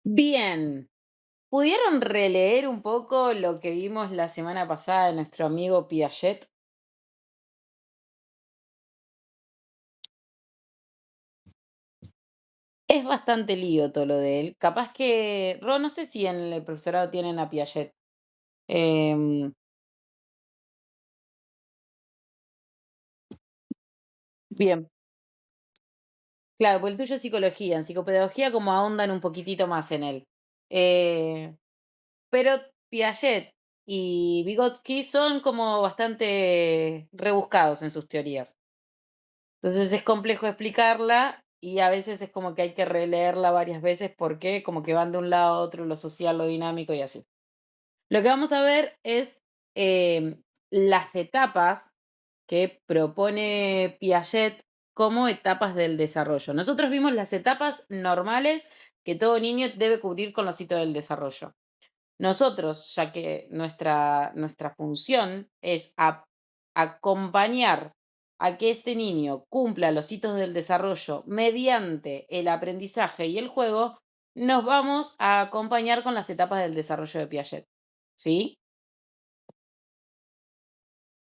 Bien, ¿pudieron releer un poco lo que vimos la semana pasada de nuestro amigo Piaget? Es bastante lío todo lo de él. Capaz que, no sé si en el profesorado tienen a Piaget. Em, bien, claro, pues el tuyo es psicología. En psicopedagogía como ahondan un poquitito más en él. Eh, pero Piaget y Vygotsky son como bastante rebuscados en sus teorías. Entonces es complejo explicarla y a veces es como que hay que releerla varias veces porque como que van de un lado a otro, lo social, lo dinámico y así. Lo que vamos a ver es las etapas que propone Piaget como etapas del desarrollo. Nosotros vimos las etapas normales que todo niño debe cubrir con los hitos del desarrollo. Nosotros, ya que nuestra función es acompañar a que este niño cumpla los hitos del desarrollo mediante el aprendizaje y el juego, nos vamos a acompañar con las etapas del desarrollo de Piaget. ¿Sí?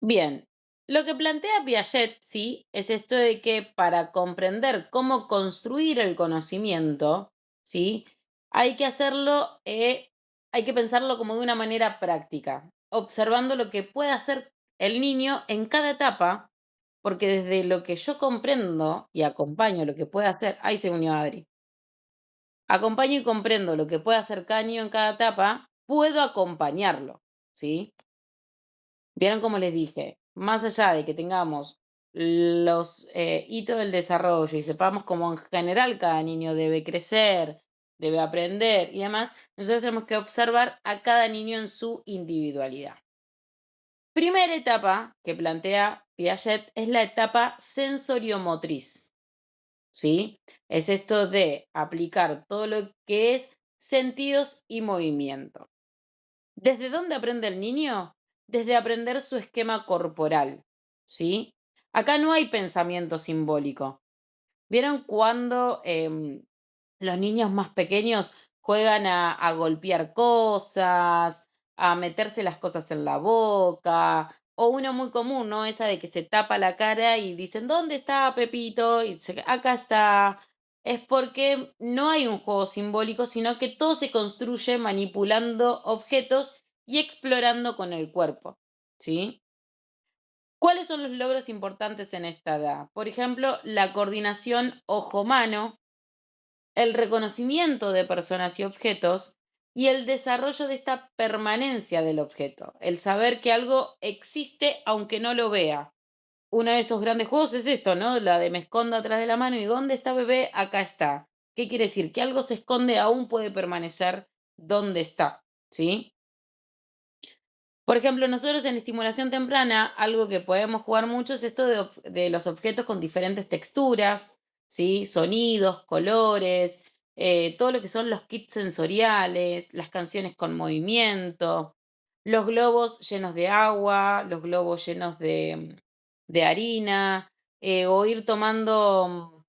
Bien, lo que plantea Piaget, sí, es esto de que para comprender cómo construir el conocimiento, sí, hay que hacerlo, hay que pensarlo como de una manera práctica, observando lo que puede hacer el niño en cada etapa, porque desde lo que yo comprendo y acompaño lo que puede hacer, ahí se unió Adri, acompaño y comprendo lo que puede hacer cada niño en cada etapa, puedo acompañarlo, ¿sí? Vieron como les dije, más allá de que tengamos los hitos del desarrollo y sepamos cómo en general cada niño debe crecer, debe aprender y demás, nosotros tenemos que observar a cada niño en su individualidad. Primera etapa que plantea Piaget es la etapa sensoriomotriz, ¿sí? Es esto de aplicar todo lo que es sentidos y movimiento. ¿Desde dónde aprende el niño? Desde aprender su esquema corporal, ¿sí? Acá no hay pensamiento simbólico. ¿Vieron cuando los niños más pequeños juegan a golpear cosas, a meterse las cosas en la boca? O uno muy común, ¿no? Esa de que se tapa la cara y dicen, ¿dónde está Pepito? Acá está. Es porque no hay un juego simbólico, sino que todo se construye manipulando objetos y explorando con el cuerpo, ¿sí? ¿Cuáles son los logros importantes en esta edad? Por ejemplo, la coordinación ojo-mano, el reconocimiento de personas y objetos y el desarrollo de esta permanencia del objeto, el saber que algo existe aunque no lo vea. Uno de esos grandes juegos es esto, ¿no? La de me escondo atrás de la mano y ¿dónde está bebé? Acá está. ¿Qué quiere decir? Que algo se esconde aún puede permanecer donde está, ¿sí? Por ejemplo, nosotros en estimulación temprana, algo que podemos jugar mucho es esto de los objetos con diferentes texturas, ¿sí? Sonidos, colores, todo lo que son los kits sensoriales, las canciones con movimiento, los globos llenos de agua, los globos llenos de harina, o ir tomando,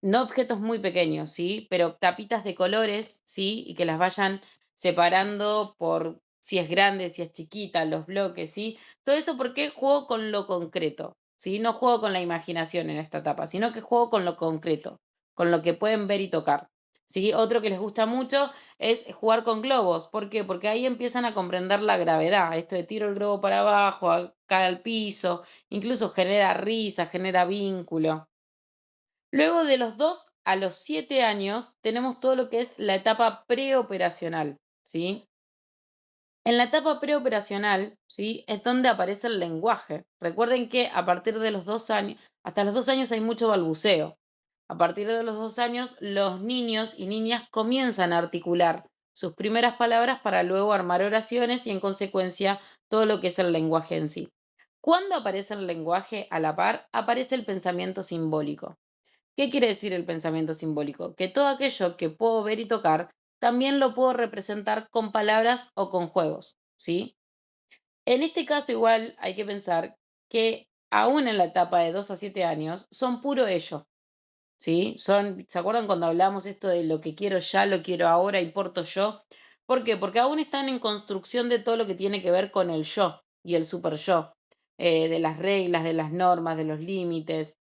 no objetos muy pequeños, ¿sí? Pero tapitas de colores, ¿sí? Y que las vayan separando por si es grande, si es chiquita, los bloques, ¿sí? Todo eso porque juego con lo concreto, ¿sí? No juego con la imaginación en esta etapa, sino que juego con lo concreto, con lo que pueden ver y tocar. ¿Sí? Otro que les gusta mucho es jugar con globos. ¿Por qué? Porque ahí empiezan a comprender la gravedad. Esto de tiro el globo para abajo, cae al piso, incluso genera risa, genera vínculo. Luego de los 2 a los 7 años tenemos todo lo que es la etapa preoperacional, ¿sí? En la etapa preoperacional, ¿sí? Es donde aparece el lenguaje. Recuerden que a partir de los 2 años, hasta los 2 años hay mucho balbuceo. A partir de los 2 años, los niños y niñas comienzan a articular sus primeras palabras para luego armar oraciones y en consecuencia todo lo que es el lenguaje en sí. Cuando aparece el lenguaje a la par, aparece el pensamiento simbólico. ¿Qué quiere decir el pensamiento simbólico? Que todo aquello que puedo ver y tocar, también lo puedo representar con palabras o con juegos, ¿sí? En este caso igual hay que pensar que aún en la etapa de 2 a 7 años son puro ello, ¿sí? ¿Se acuerdan cuando hablamos esto de lo que quiero ya, lo quiero ahora, importo yo? ¿Por qué? Porque aún están en construcción de todo lo que tiene que ver con el yo y el super yo, de las reglas, de las normas, de los límites.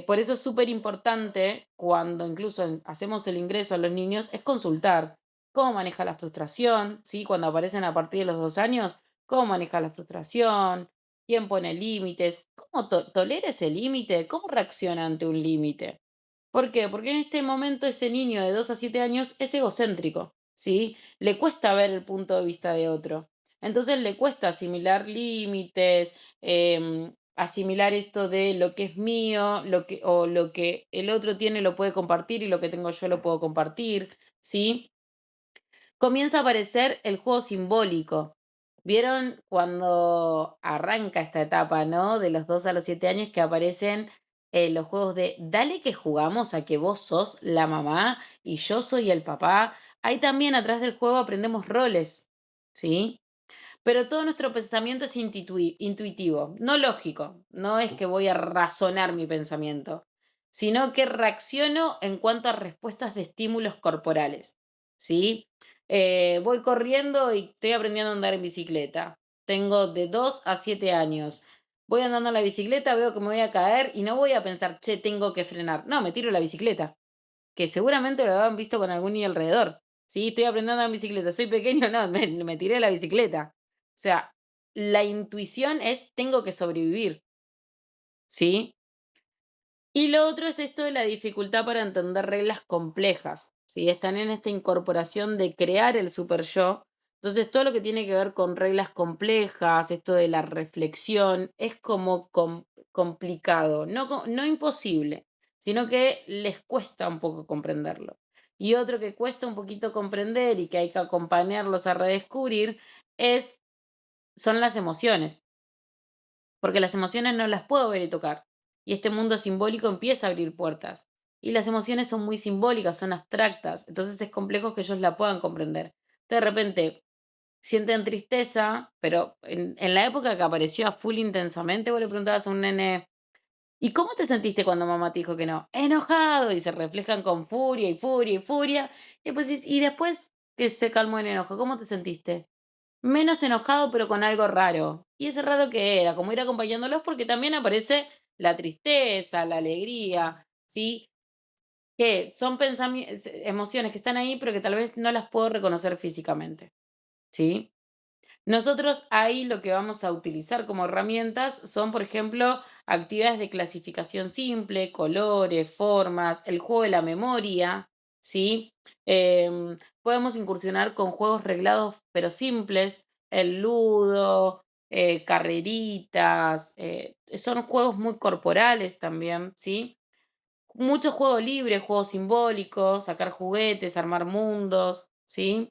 Por eso es súper importante cuando incluso hacemos el ingreso a los niños, es consultar cómo maneja la frustración, ¿sí? Cuando aparecen a partir de los 2 años, cómo maneja la frustración, quién pone límites, cómo tolera ese límite, cómo reacciona ante un límite. ¿Por qué? Porque en este momento ese niño de 2 a 7 años es egocéntrico, ¿sí? Le cuesta ver el punto de vista de otro. Entonces le cuesta asimilar límites, asimilar esto de lo que es mío, o lo que el otro tiene lo puede compartir y lo que tengo yo lo puedo compartir, ¿sí? Comienza a aparecer el juego simbólico. ¿Vieron cuando arranca esta etapa, no? De los 2 a los 7 años que aparecen los juegos de dale que jugamos a que vos sos la mamá y yo soy el papá. Ahí también atrás del juego aprendemos roles, ¿sí? Pero todo nuestro pensamiento es intuitivo, no lógico. No es que voy a razonar mi pensamiento, sino que reacciono en cuanto a respuestas de estímulos corporales. ¿Sí? Voy corriendo y estoy aprendiendo a andar en bicicleta. Tengo de 2 a 7 años. Voy andando en la bicicleta, veo que me voy a caer y no voy a pensar, che, tengo que frenar. No, me tiro la bicicleta, que seguramente lo habrán visto con algún niño alrededor. Sí, estoy aprendiendo a andar en bicicleta, soy pequeño, no, me tiré la bicicleta. O sea, la intuición es tengo que sobrevivir, ¿sí? Y lo otro es esto de la dificultad para entender reglas complejas, ¿sí? Están en esta incorporación de crear el super yo. Entonces, todo lo que tiene que ver con reglas complejas, esto de la reflexión, es como complicado, no, no imposible, sino que les cuesta un poco comprenderlo. Y otro que cuesta un poquito comprender y que hay que acompañarlos a redescubrir son las emociones, porque las emociones no las puedo ver y tocar. Y este mundo simbólico empieza a abrir puertas. Y las emociones son muy simbólicas, son abstractas, entonces es complejo que ellos la puedan comprender. De repente sienten tristeza, pero en la época que apareció a full intensamente, vos le preguntabas a un nene, ¿y cómo te sentiste cuando mamá te dijo que no? Enojado, y se reflejan con furia y furia y furia. Y pues, y después que se calmó el enojo, ¿cómo te sentiste? Menos enojado, pero con algo raro. ¿Y ese raro que era? Como ir acompañándolos porque también aparece la tristeza, la alegría, ¿sí? Que son emociones que están ahí, pero que tal vez no las puedo reconocer físicamente, ¿sí? Nosotros ahí lo que vamos a utilizar como herramientas son, por ejemplo, actividades de clasificación simple, colores, formas, el juego de la memoria, ¿sí? Podemos incursionar con juegos reglados pero simples, el ludo, carreritas, son juegos muy corporales también, ¿sí? Mucho juego libre, juegos simbólicos, sacar juguetes, armar mundos, ¿sí?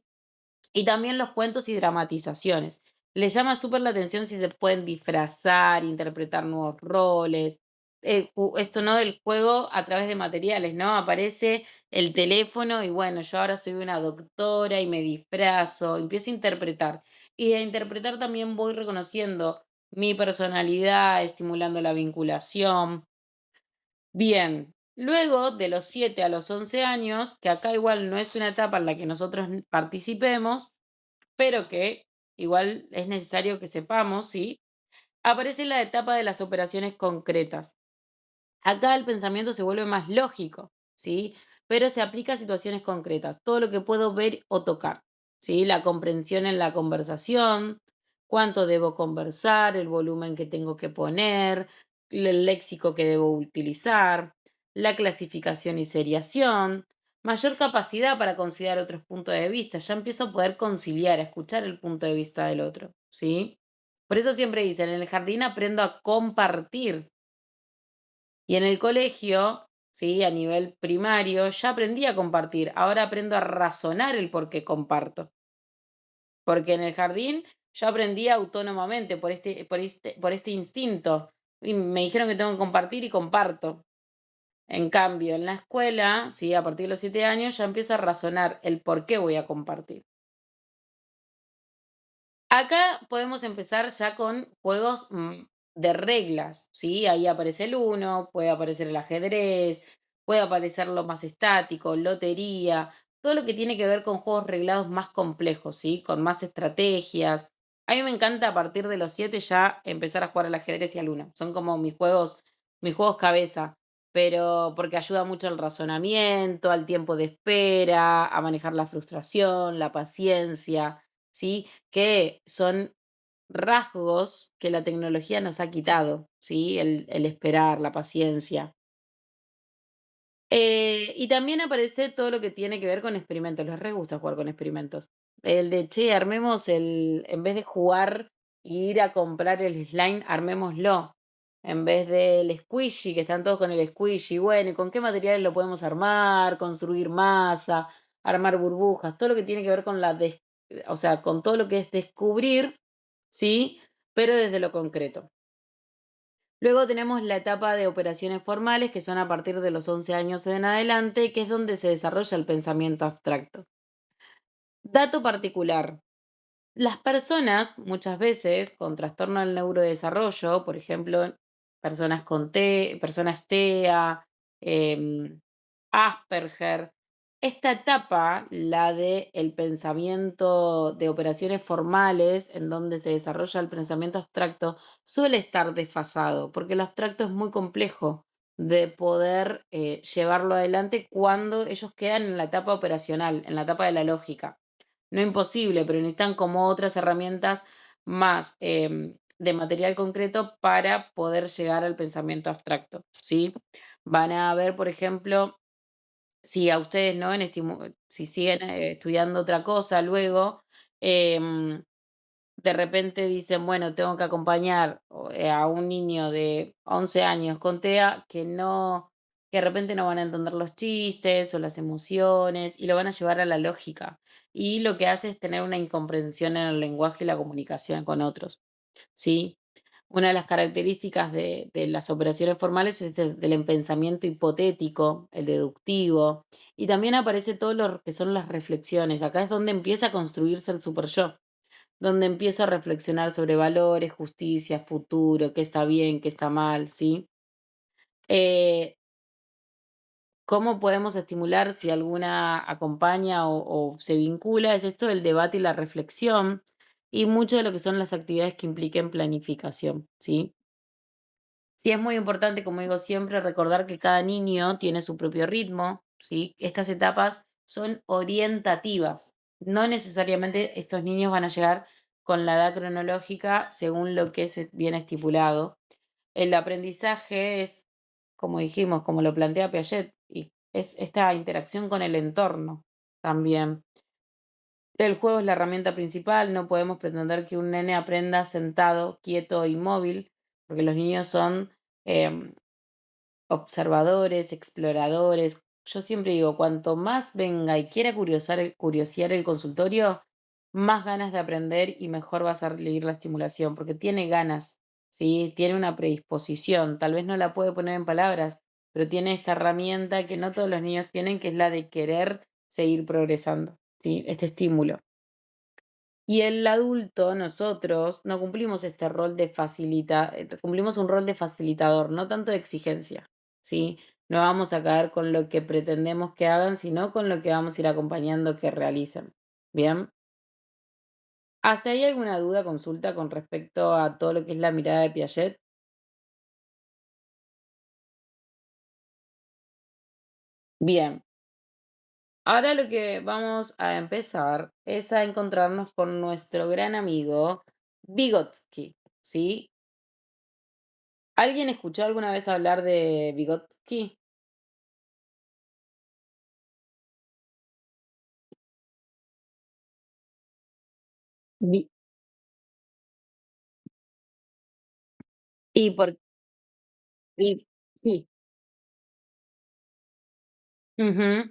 Y también los cuentos y dramatizaciones. Les llama súper la atención si se pueden disfrazar, interpretar nuevos roles. Esto, ¿no? Del juego a través de materiales, ¿no? Aparece el teléfono y bueno, yo ahora soy una doctora y me disfrazo, empiezo a interpretar. Y a interpretar también voy reconociendo mi personalidad, estimulando la vinculación. Bien, luego de los 7 a los 11 años, que acá igual no es una etapa en la que nosotros participemos, pero que igual es necesario que sepamos, ¿sí? Aparece la etapa de las operaciones concretas. Acá el pensamiento se vuelve más lógico, ¿sí? Pero se aplica a situaciones concretas, todo lo que puedo ver o tocar, ¿sí? La comprensión en la conversación, cuánto debo conversar, el volumen que tengo que poner, el léxico que debo utilizar, la clasificación y seriación, mayor capacidad para considerar otros puntos de vista. Ya empiezo a poder conciliar, a escuchar el punto de vista del otro, ¿sí? Por eso siempre dicen, en el jardín aprendo a compartir, y en el colegio, ¿sí? A nivel primario, ya aprendí a compartir. Ahora aprendo a razonar el por qué comparto. Porque en el jardín yo aprendí autónomamente por este instinto. Y me dijeron que tengo que compartir y comparto. En cambio, en la escuela, ¿sí? A partir de los 7 años ya empiezo a razonar el por qué voy a compartir. Acá podemos empezar ya con juegos de reglas, ¿sí? Ahí aparece el uno, puede aparecer el ajedrez, puede aparecer lo más estático, lotería, todo lo que tiene que ver con juegos reglados más complejos, ¿sí? Con más estrategias. A mí me encanta a partir de los 7 ya empezar a jugar al ajedrez y al uno. Son como mis juegos cabeza, pero porque ayuda mucho al razonamiento, al tiempo de espera, a manejar la frustración, la paciencia, ¿sí? Que son rasgos que la tecnología nos ha quitado, ¿sí? El esperar, la paciencia. Y también aparece todo lo que tiene que ver con experimentos. Les re gusta jugar con experimentos. El de, che, armemos en vez de jugar y ir a comprar el slime, armémoslo. En vez del squishy, que están todos con el squishy. Bueno, ¿y con qué materiales lo podemos armar? Construir masa, armar burbujas, todo lo que tiene que ver con o sea, con todo lo que es descubrir, ¿sí? Pero desde lo concreto. Luego tenemos la etapa de operaciones formales, que son a partir de los 11 años en adelante, que es donde se desarrolla el pensamiento abstracto. Dato particular. Las personas, muchas veces, con trastorno del neurodesarrollo, por ejemplo, personas TEA, em, Asperger, esta etapa, la de el pensamiento de operaciones formales, en donde se desarrolla el pensamiento abstracto, suele estar desfasado, porque el abstracto es muy complejo de poder llevarlo adelante cuando ellos quedan en la etapa operacional, en la etapa de la lógica. No imposible, pero necesitan como otras herramientas más de material concreto para poder llegar al pensamiento abstracto, ¿sí? Van a ver, por ejemplo, si a ustedes, ¿no? Si siguen estudiando otra cosa luego, em, de repente dicen, bueno, tengo que acompañar a un niño de 11 años con TEA que de repente no van a entender los chistes o las emociones y lo van a llevar a la lógica. Y lo que hace es tener una incomprensión en el lenguaje y la comunicación con otros, ¿sí? Una de las características de las operaciones formales es del pensamiento hipotético, el deductivo, y también aparece todo lo que son las reflexiones. Acá es donde empieza a construirse el super yo, donde empiezo a reflexionar sobre valores, justicia, futuro, qué está bien, qué está mal, ¿sí? Eh, ¿Cómo podemos estimular si alguna acompaña o se vincula? Es esto del debate y la reflexión y mucho de lo que son las actividades que impliquen planificación, ¿sí? Sí, es muy importante, como digo siempre, recordar que cada niño tiene su propio ritmo, ¿sí? Estas etapas son orientativas. No necesariamente estos niños van a llegar con la edad cronológica según lo que se viene estipulado. El aprendizaje es, como dijimos, como lo plantea Piaget, y es esta interacción con el entorno también. El juego es la herramienta principal, no podemos pretender que un nene aprenda sentado, quieto, inmóvil, porque los niños son em, observadores, exploradores. Yo siempre digo, cuanto más venga y quiera curiosear el consultorio, más ganas de aprender y mejor va a salir la estimulación, porque tiene ganas, ¿sí? Tiene una predisposición, tal vez no la puede poner en palabras, pero tiene esta herramienta que no todos los niños tienen, que es la de querer seguir progresando, ¿sí? Este estímulo. Y el adulto, nosotros, no cumplimos este rol cumplimos un rol de facilitador, no tanto de exigencia, ¿sí? No vamos a caer con lo que pretendemos que hagan, sino con lo que vamos a ir acompañando que realicen. ¿Bien? ¿Hasta ahí alguna duda, consulta con respecto a todo lo que es la mirada de Piaget? Bien, ahora lo que vamos a empezar es a encontrarnos con nuestro gran amigo Vygotsky, ¿sí? ¿Alguien escuchó alguna vez hablar de Vygotsky? Vi- Y por y sí, ujú.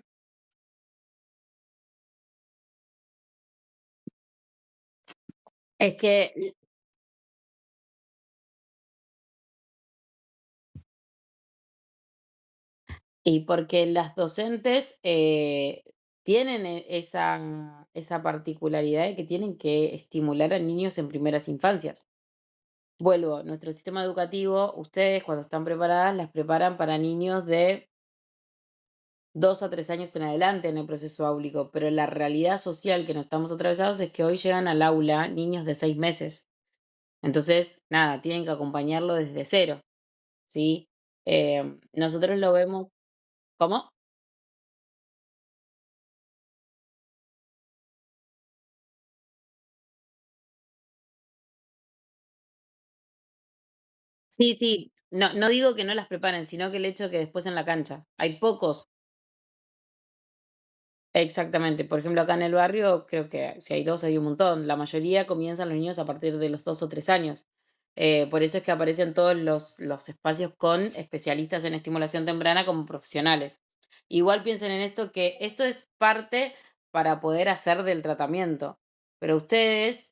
Es que y porque las docentes, tienen esa particularidad de que tienen que estimular a niños en primeras infancias. Vuelvo, nuestro sistema educativo, ustedes cuando están preparadas, las preparan para niños de 2 a 3 años en adelante en el proceso áulico, pero la realidad social que nos estamos atravesados es que hoy llegan al aula niños de 6 meses. Entonces, nada, tienen que acompañarlo desde cero, ¿sí? Nosotros lo vemos. ¿Cómo? Sí, sí, no digo que no las preparen, sino que el hecho que después en la cancha hay pocos. Exactamente. Por ejemplo, acá en el barrio, creo que si hay dos, hay un montón. La mayoría comienzan los niños a partir de los 2 o 3 años. Por eso es que aparecen todos los espacios con especialistas en estimulación temprana como profesionales. Igual piensen en esto, que esto es parte para poder hacer del tratamiento, pero ustedes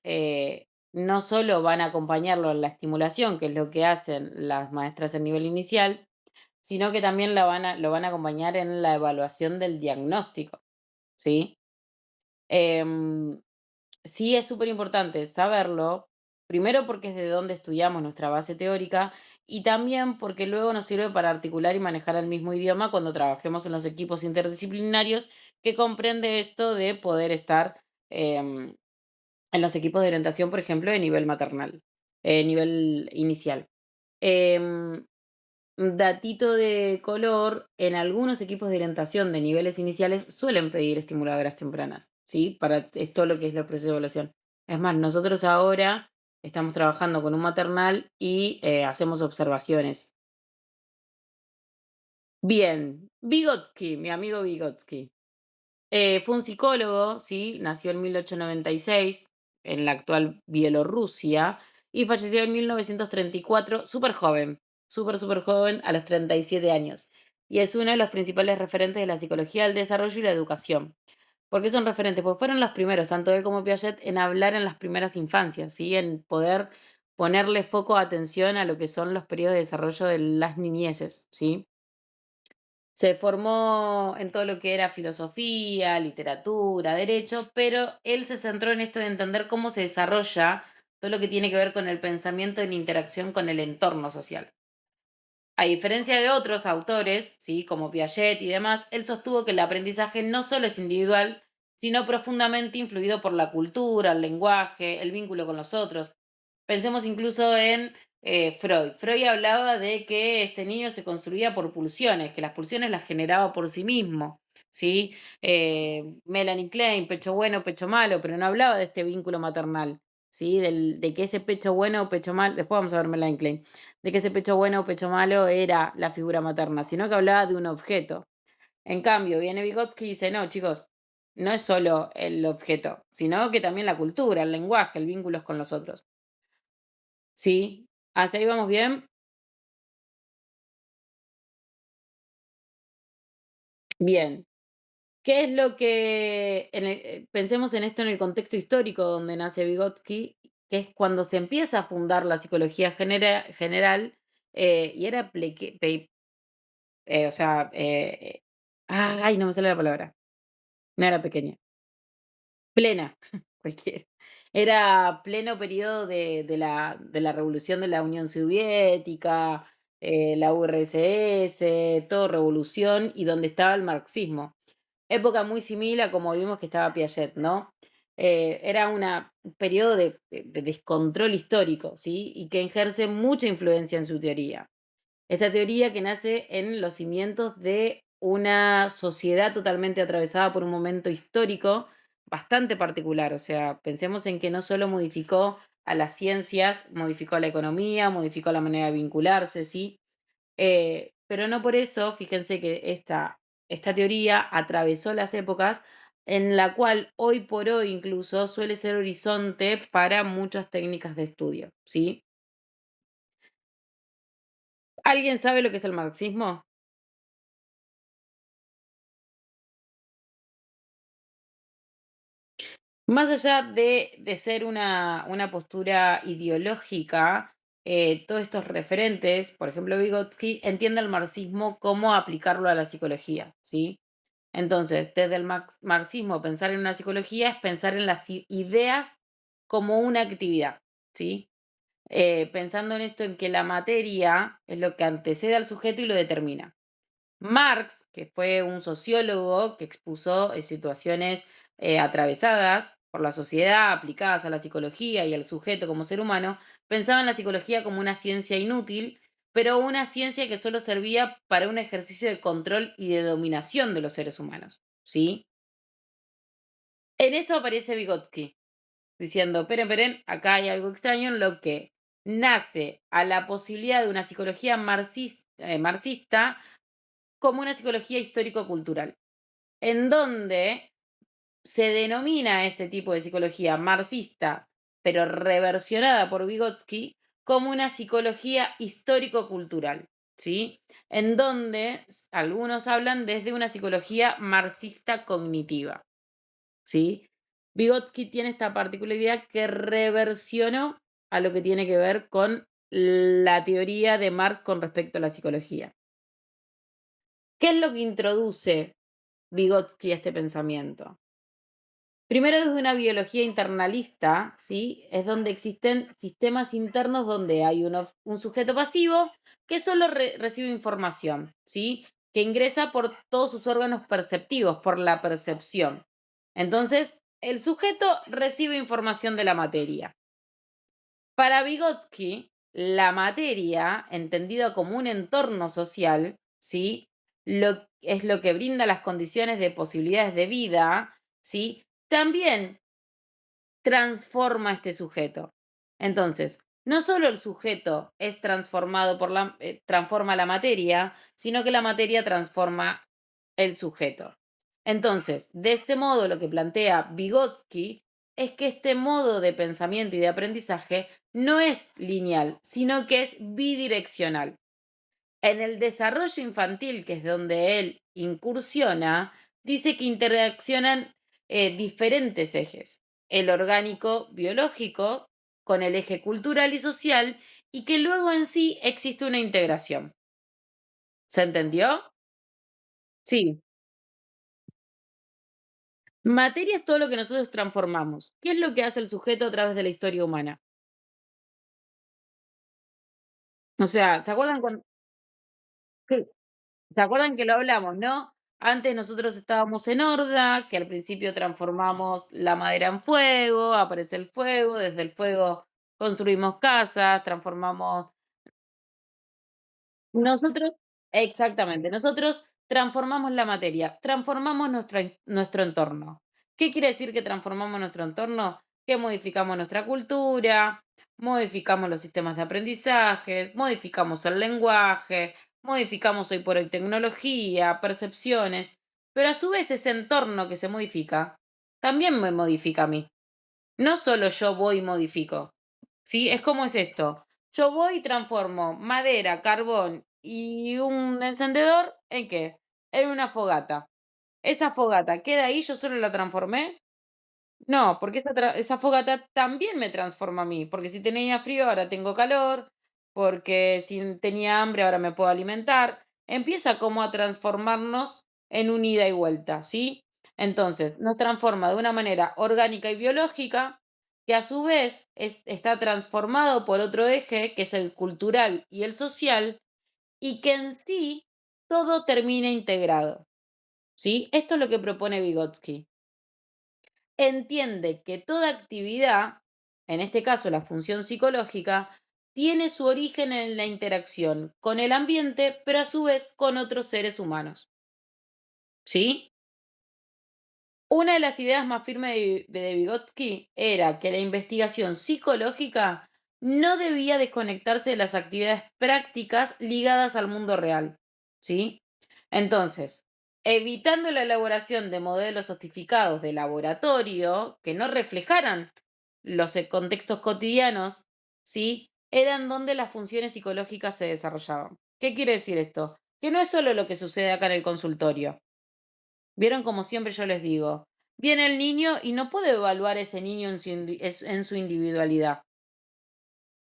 no solo van a acompañarlo en la estimulación, que es lo que hacen las maestras en nivel inicial, sino que también lo van a acompañar en la evaluación del diagnóstico. ¿Sí? Em, sí es súper importante saberlo, primero porque es de donde estudiamos nuestra base teórica y también porque luego nos sirve para articular y manejar el mismo idioma cuando trabajemos en los equipos interdisciplinarios, que comprende esto de poder estar em, en los equipos de orientación, por ejemplo, de nivel maternal, nivel inicial. Em, Datito de color, en algunos equipos de orientación de niveles iniciales suelen pedir estimuladoras tempranas, ¿sí? Para esto lo que es el proceso de evaluación. Es más, nosotros ahora estamos trabajando con un maternal y hacemos observaciones. Bien, Vygotsky, mi amigo Vygotsky. Fue un psicólogo, ¿sí? Nació en 1896 en la actual Bielorrusia y falleció en 1934, súper joven, súper, súper joven, a los 37 años. Y es uno de los principales referentes de la psicología del desarrollo y la educación. ¿Por qué son referentes? Porque fueron los primeros, tanto él como Piaget, en hablar en las primeras infancias, ¿sí? En poder ponerle foco de atención a lo que son los periodos de desarrollo de las niñeces, ¿sí? Se formó en todo lo que era filosofía, literatura, derecho, pero él se centró en esto de entender cómo se desarrolla todo lo que tiene que ver con el pensamiento en interacción con el entorno social. A diferencia de otros autores, ¿sí? Como Piaget y demás, él sostuvo que el aprendizaje no solo es individual, sino profundamente influido por la cultura, el lenguaje, el vínculo con los otros. Pensemos incluso en Freud. Freud hablaba de que este niño se construía por pulsiones, que las pulsiones las generaba por sí mismo. ¿Sí? Melanie Klein, pecho bueno, pecho malo, pero no hablaba de este vínculo maternal. ¿Sí? De que ese pecho bueno o pecho malo, después vamos a ver Melanie Klein, de que ese pecho bueno o pecho malo era la figura materna, sino que hablaba de un objeto. En cambio, viene Vygotsky y dice, no, chicos, no es solo el objeto, sino que también la cultura, el lenguaje, el vínculo con los otros. ¿Sí? ¿Hasta ahí vamos bien? Bien. ¿Qué es lo que, pensemos en esto en el contexto histórico donde nace Vygotsky, que es cuando se empieza a fundar la psicología general, y era, o sea, ay, no me sale la palabra, no era pequeña. Plena, cualquiera. Era pleno periodo de la revolución de la Unión Soviética, la URSS, todo revolución, y donde estaba el marxismo. Época muy similar a como vimos que estaba Piaget, ¿no? Era un periodo de descontrol histórico, ¿sí? Y que ejerce mucha influencia en su teoría. Esta teoría que nace en los cimientos de una sociedad totalmente atravesada por un momento histórico bastante particular. O sea, pensemos en que no solo modificó a las ciencias, modificó a la economía, modificó la manera de vincularse, ¿sí? Pero no por eso, fíjense que esta teoría atravesó las épocas en la cual hoy por hoy incluso suele ser horizonte para muchas técnicas de estudio, ¿sí? ¿Alguien sabe lo que es el marxismo? Más allá de ser una postura ideológica, todos estos referentes, por ejemplo, Vygotsky, entiende el marxismo como aplicarlo a la psicología, ¿sí? Entonces, desde el marxismo, pensar en una psicología es pensar en las ideas como una actividad, ¿sí? Pensando en esto, en que la materia es lo que antecede al sujeto y lo determina. Marx, que fue un sociólogo que expuso situaciones atravesadas por la sociedad, aplicadas a la psicología y al sujeto como ser humano, pensaba en la psicología como una ciencia inútil, pero una ciencia que solo servía para un ejercicio de control y de dominación de los seres humanos, ¿sí? En eso aparece Vygotsky, diciendo, esperen, acá hay algo extraño en lo que nace a la posibilidad de una psicología marxista como una psicología histórico-cultural, en donde se denomina este tipo de psicología marxista, pero reversionada por Vygotsky, como una psicología histórico-cultural, ¿sí? En donde algunos hablan desde una psicología marxista cognitiva, ¿sí? Vygotsky tiene esta particularidad que reversionó a lo que tiene que ver con la teoría de Marx con respecto a la psicología. ¿Qué es lo que introduce Vygotsky a este pensamiento? Primero, desde una biología internalista, ¿sí? Es donde existen sistemas internos donde hay un sujeto pasivo que solo recibe información, ¿sí? Que ingresa por todos sus órganos perceptivos, por la percepción. Entonces, el sujeto recibe información de la materia. Para Vygotsky, la materia, entendida como un entorno social, ¿sí? Es lo que brinda las condiciones de posibilidades de vida, ¿sí? También transforma a este sujeto. Entonces, no solo el sujeto es transformado transforma la materia, sino que la materia transforma el sujeto. Entonces, de este modo, lo que plantea Vygotsky es que este modo de pensamiento y de aprendizaje no es lineal, sino que es bidireccional. En el desarrollo infantil, que es donde él incursiona, dice que interaccionan diferentes ejes, el orgánico biológico con el eje cultural y social, y que luego en sí existe una integración. ¿Se entendió? Sí. Materia es todo lo que nosotros transformamos. ¿Qué es lo que hace el sujeto a través de la historia humana? O sea, ¿Se acuerdan que lo hablamos, no? Antes nosotros estábamos en horda, que al principio transformamos la madera en fuego, aparece el fuego, desde el fuego construimos casas, transformamos nosotros, exactamente, nosotros transformamos la materia, transformamos nuestro entorno. ¿Qué quiere decir que transformamos nuestro entorno? Que modificamos nuestra cultura, modificamos los sistemas de aprendizaje, modificamos el lenguaje, modificamos hoy por hoy tecnología, percepciones, pero a su vez ese entorno que se modifica también me modifica a mí. No solo yo voy y modifico, ¿sí? Es como es esto. Yo voy y transformo madera, carbón y un encendedor ¿en qué? En una fogata. Esa fogata queda ahí, yo solo la transformé. No, porque esa fogata también me transforma a mí, porque si tenía frío ahora tengo calor, porque si tenía hambre ahora me puedo alimentar. Empieza como a transformarnos en un ida y vuelta, ¿sí? Entonces, nos transforma de una manera orgánica y biológica, que a su vez está transformado por otro eje, que es el cultural y el social, y que en sí todo termina integrado, ¿sí? Esto es lo que propone Vygotsky. Entiende que toda actividad, en este caso la función psicológica, tiene su origen en la interacción con el ambiente, pero a su vez con otros seres humanos. ¿Sí? Una de las ideas más firmes de Vygotsky era que la investigación psicológica no debía desconectarse de las actividades prácticas ligadas al mundo real. ¿Sí? Entonces, evitando la elaboración de modelos sofisticados de laboratorio que no reflejaran los contextos cotidianos, ¿sí? Eran donde las funciones psicológicas se desarrollaban. ¿Qué quiere decir esto? Que no es solo lo que sucede acá en el consultorio. Vieron como siempre yo les digo, viene el niño y no puedo evaluar ese niño en su individualidad.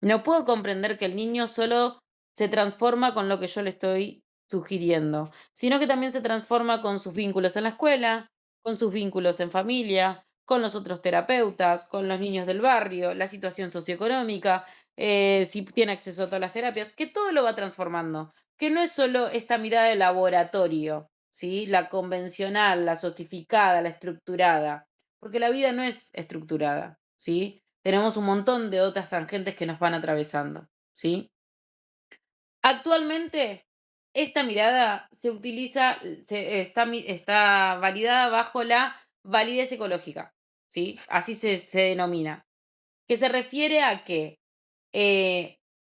No puedo comprender que el niño solo se transforma con lo que yo le estoy sugiriendo, sino que también se transforma con sus vínculos en la escuela, con sus vínculos en familia, con los otros terapeutas, con los niños del barrio, la situación socioeconómica, si tiene acceso a todas las terapias, que todo lo va transformando. que no es solo esta mirada de laboratorio, ¿sí? La convencional, la sotificada, la estructurada, porque la vida no es estructurada, ¿sí? Tenemos un montón de otras tangentes que nos van atravesando, ¿sí? Actualmente, esta mirada se utiliza, está validada bajo la validez ecológica, ¿sí? Así se denomina, que se refiere a que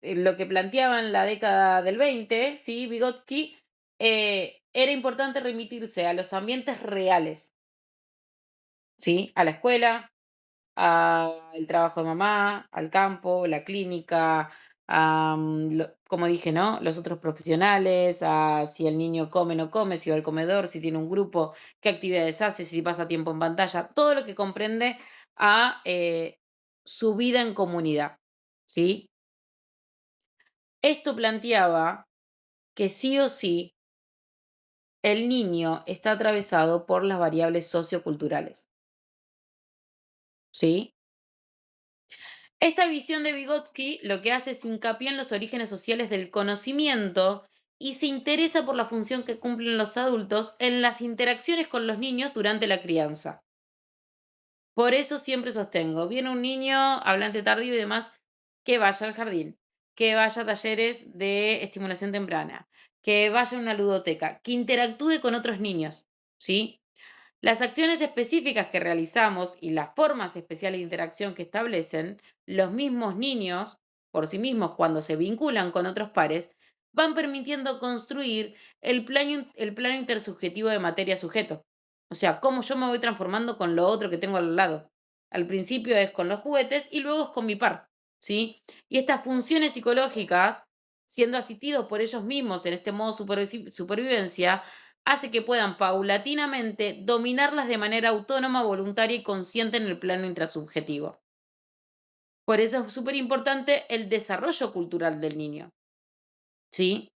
lo que planteaba en la década del 20, ¿sí? Vygotsky, era importante remitirse a los ambientes reales, ¿sí? A la escuela, al trabajo de mamá, al campo, la clínica, como dije, ¿no? Los otros profesionales, a si el niño come o no come, si va al comedor, si tiene un grupo, qué actividades hace, si pasa tiempo en pantalla, todo lo que comprende a su vida en comunidad, ¿sí? Esto planteaba que sí o sí el niño está atravesado por las variables socioculturales, ¿sí? Esta visión de Vygotsky lo que hace es hincapié en los orígenes sociales del conocimiento y se interesa por la función que cumplen los adultos en las interacciones con los niños durante la crianza. Por eso siempre sostengo, viene un niño hablante tardío y demás, que vaya al jardín, que vaya a talleres de estimulación temprana, que vaya a una ludoteca, que interactúe con otros niños, ¿sí? Las acciones específicas que realizamos y las formas especiales de interacción que establecen los mismos niños por sí mismos cuando se vinculan con otros pares van permitiendo construir el plano intersubjetivo de materia-sujeto. O sea, cómo yo me voy transformando con lo otro que tengo al lado. Al principio es con los juguetes y luego es con mi par, ¿sí? Y estas funciones psicológicas, siendo asistidos por ellos mismos en este modo supervivencia, hace que puedan paulatinamente dominarlas de manera autónoma, voluntaria y consciente en el plano intrasubjetivo. Por eso es súper importante el desarrollo cultural del niño, ¿sí?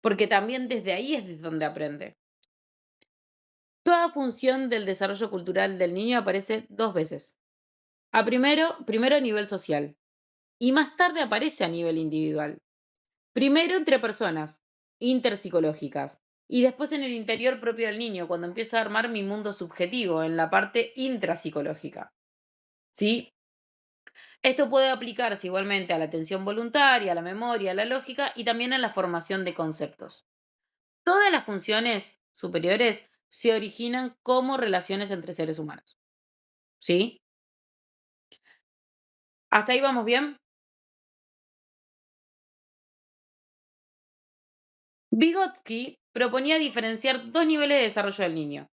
Porque también desde ahí es desde donde aprende. Toda función del desarrollo cultural del niño aparece dos veces. Primero a nivel social y más tarde aparece a nivel individual. Primero entre personas, interpsicológicas, y después en el interior propio del niño, cuando empiezo a armar mi mundo subjetivo, en la parte intrapsicológica. ¿Sí? Esto puede aplicarse igualmente a la atención voluntaria, a la memoria, a la lógica y también a la formación de conceptos. Todas las funciones superiores se originan como relaciones entre seres humanos. ¿Sí? ¿Hasta ahí vamos bien? Vygotsky proponía diferenciar dos niveles de desarrollo del niño.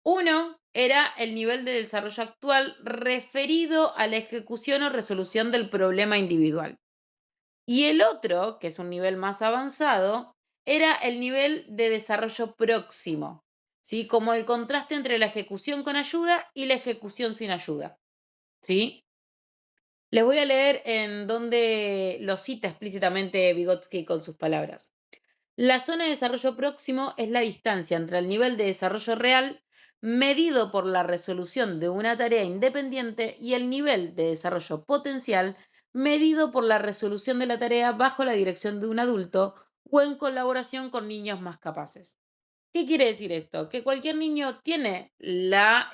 Uno era el nivel de desarrollo actual referido a la ejecución o resolución del problema individual. Y el otro, que es un nivel más avanzado, era el nivel de desarrollo próximo, ¿sí? Como el contraste entre la ejecución con ayuda y la ejecución sin ayuda, ¿sí? Les voy a leer en donde lo cita explícitamente Vygotsky con sus palabras. La zona de desarrollo próximo es la distancia entre el nivel de desarrollo real medido por la resolución de una tarea independiente y el nivel de desarrollo potencial medido por la resolución de la tarea bajo la dirección de un adulto o en colaboración con niños más capaces. ¿Qué quiere decir esto? Que cualquier niño tiene la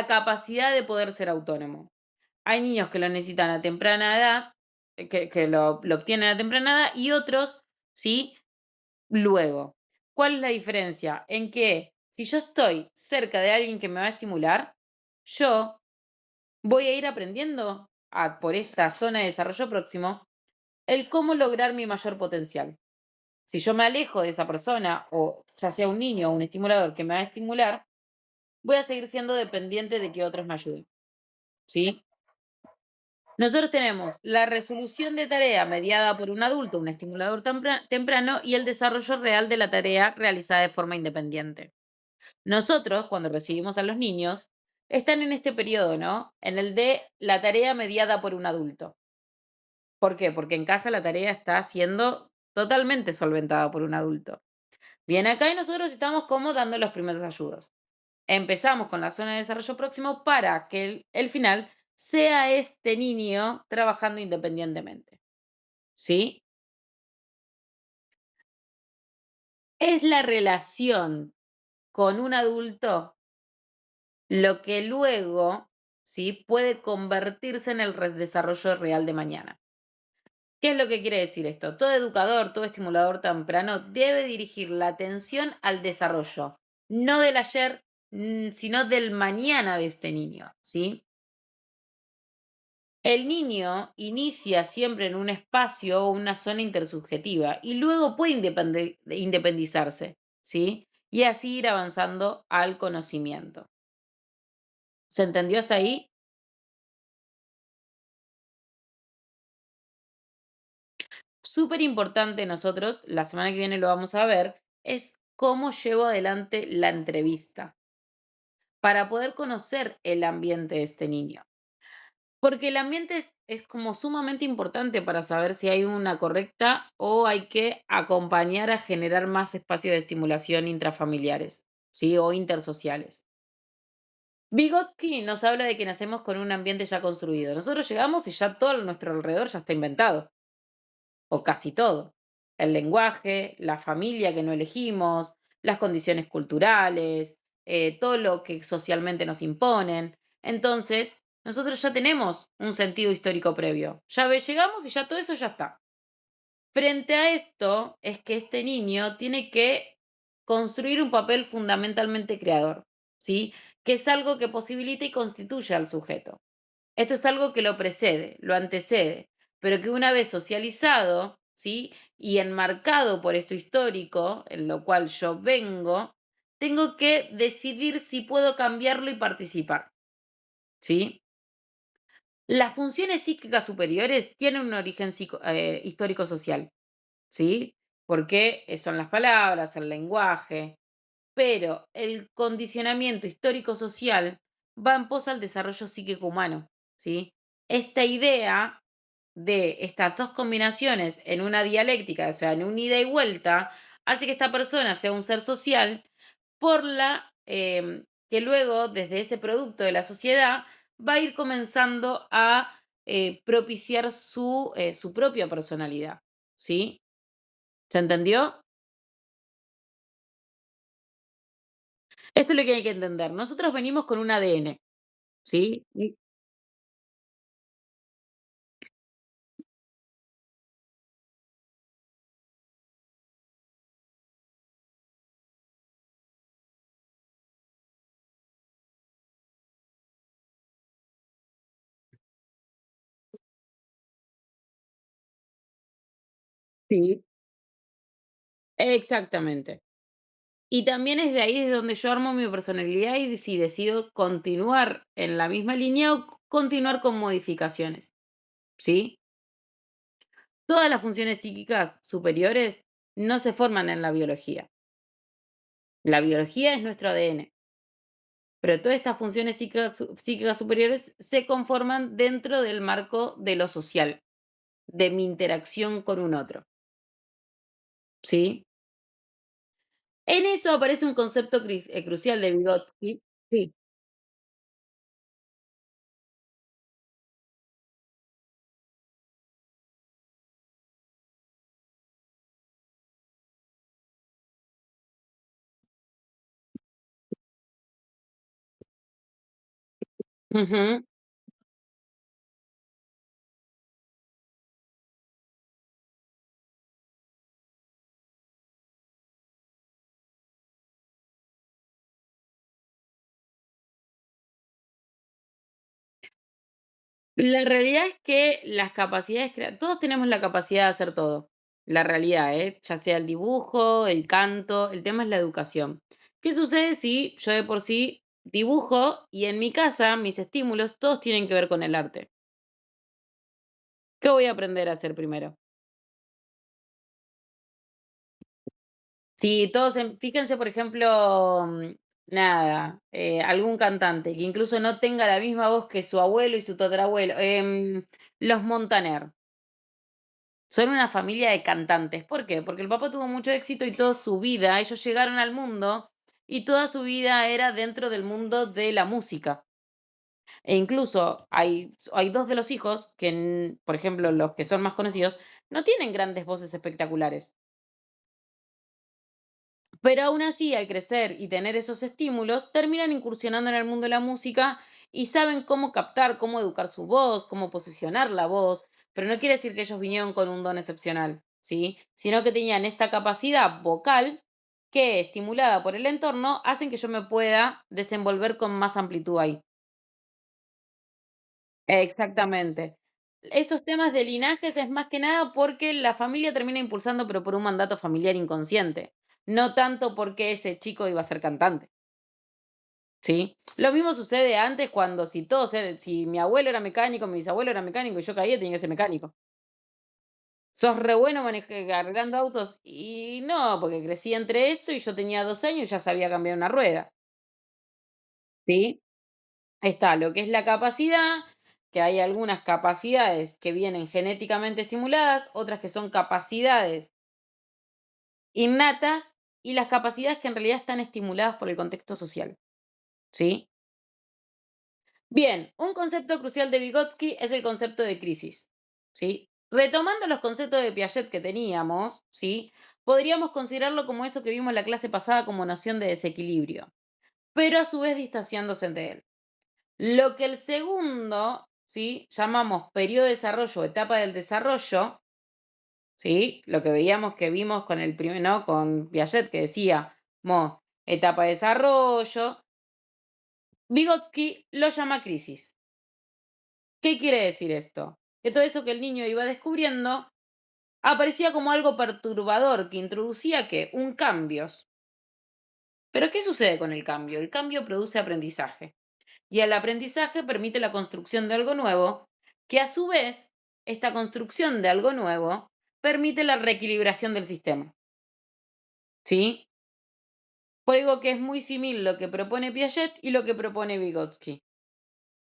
capacidad de poder ser autónomo. Hay niños que lo necesitan a temprana edad, que lo obtienen a temprana edad, y otros, ¿sí? Luego, ¿cuál es la diferencia? En que si yo estoy cerca de alguien que me va a estimular, yo voy a ir aprendiendo por esta zona de desarrollo próximo el cómo lograr mi mayor potencial. Si yo me alejo de esa persona, o ya sea un niño o un estimulador que me va a estimular, voy a seguir siendo dependiente de que otros me ayuden. ¿Sí? Nosotros tenemos la resolución de tarea mediada por un adulto, un estimulador temprano, y el desarrollo real de la tarea realizada de forma independiente. Nosotros, cuando recibimos a los niños, están en este periodo, ¿no? En el de la tarea mediada por un adulto. ¿Por qué? Porque en casa la tarea está siendo totalmente solventada por un adulto. Viene acá y nosotros estamos como dando los primeros ayudos. Empezamos con la zona de desarrollo próximo para que el final sea este niño trabajando independientemente. ¿Sí? Es la relación con un adulto lo que luego, ¿sí?, puede convertirse en el desarrollo real de mañana. ¿Qué es lo que quiere decir esto? Todo educador, todo estimulador temprano debe dirigir la atención al desarrollo, no del ayer, sino del mañana de este niño, ¿sí? El niño inicia siempre en un espacio o una zona intersubjetiva y luego puede independizarse, ¿sí? Y así ir avanzando al conocimiento. ¿Se entendió hasta ahí? Súper importante nosotros, la semana que viene lo vamos a ver, es cómo llevo adelante la entrevista para poder conocer el ambiente de este niño. Porque el ambiente es como sumamente importante para saber si hay una correcta o hay que acompañar a generar más espacio de estimulación intrafamiliares, ¿sí? O intersociales. Vygotsky nos habla de que nacemos con un ambiente ya construido. Nosotros llegamos y ya todo a nuestro alrededor ya está inventado, o casi todo. El lenguaje, la familia que no elegimos, las condiciones culturales, todo lo que socialmente nos imponen. Entonces, nosotros ya tenemos un sentido histórico previo. Llegamos y ya todo eso ya está. Frente a esto, es que este niño tiene que construir un papel fundamentalmente creador, ¿sí? Que es algo que posibilita y constituye al sujeto. Esto es algo que lo precede, lo antecede, pero que una vez socializado, ¿sí? Y enmarcado por esto histórico, en lo cual yo vengo, tengo que decidir si puedo cambiarlo y participar, ¿sí? Las funciones psíquicas superiores tienen un origen histórico-social, ¿sí? Porque son las palabras, el lenguaje, pero el condicionamiento histórico-social va en pos al desarrollo psíquico humano, ¿sí? Esta idea de estas dos combinaciones en una dialéctica, o sea, en un ida y vuelta, hace que esta persona sea un ser social por la que luego, desde ese producto de la sociedad, va a ir comenzando a propiciar su propia personalidad, ¿sí? ¿Se entendió? Esto es lo que hay que entender. Nosotros venimos con un ADN, ¿sí? Sí. Exactamente. Y también es de ahí desde donde yo armo mi personalidad y si decido continuar en la misma línea o continuar con modificaciones, ¿sí? Todas las funciones psíquicas superiores no se forman en la biología. La biología es nuestro ADN, pero todas estas funciones psíquicas superiores se conforman dentro del marco de lo social, de mi interacción con un otro, ¿sí? En eso aparece un concepto crucial de Vygotsky. Sí. Ujú. La realidad es que las capacidades, todos tenemos la capacidad de hacer todo. La realidad, ¿eh? Ya sea el dibujo, el canto, el tema es la educación. ¿Qué sucede si yo de por sí dibujo y en mi casa mis estímulos todos tienen que ver con el arte? ¿Qué voy a aprender a hacer primero? Si todos, fíjense, por ejemplo, nada, algún cantante que incluso no tenga la misma voz que su abuelo y su tatarabuelo, los Montaner. Son una familia de cantantes. ¿Por qué? Porque el papá tuvo mucho éxito y toda su vida, ellos llegaron al mundo y toda su vida era dentro del mundo de la música. E incluso hay dos de los hijos que, por ejemplo, los que son más conocidos, no tienen grandes voces espectaculares. Pero aún así, al crecer y tener esos estímulos, terminan incursionando en el mundo de la música y saben cómo captar, cómo educar su voz, cómo posicionar la voz, pero no quiere decir que ellos vinieron con un don excepcional, ¿sí? Sino que tenían esta capacidad vocal que, estimulada por el entorno, hacen que yo me pueda desenvolver con más amplitud ahí. Exactamente. Esos temas de linajes es más que nada porque la familia termina impulsando, pero por un mandato familiar inconsciente, no tanto porque ese chico iba a ser cantante. Sí. Lo mismo sucede antes cuando si mi abuelo era mecánico, mi bisabuelo era mecánico y yo caía, tenía que ser mecánico. ¿Sos re bueno arreglando autos? Y no, porque crecí entre esto y yo tenía 2 años y ya sabía cambiar una rueda, ¿sí? Está lo que es la capacidad, que hay algunas capacidades que vienen genéticamente estimuladas, otras que son capacidades innatas y las capacidades que en realidad están estimuladas por el contexto social, ¿sí? Bien, un concepto crucial de Vygotsky es el concepto de crisis, ¿sí? Retomando los conceptos de Piaget que teníamos, ¿sí? Podríamos considerarlo como eso que vimos en la clase pasada como noción de desequilibrio, pero a su vez distanciándose de él. Lo que el segundo, ¿sí? Llamamos periodo de desarrollo o etapa del desarrollo, ¿sí? Lo que veíamos que vimos con el primero, ¿no? Con Piaget que decía, etapa de desarrollo, Vygotsky lo llama crisis. ¿Qué quiere decir esto? Que todo eso que el niño iba descubriendo aparecía como algo perturbador que introducía que un cambio. Pero ¿qué sucede con el cambio? El cambio produce aprendizaje y el aprendizaje permite la construcción de algo nuevo, que a su vez, esta construcción de algo nuevo permite la reequilibración del sistema. ¿Sí? Por algo que es muy similar lo que propone Piaget y lo que propone Vygotsky.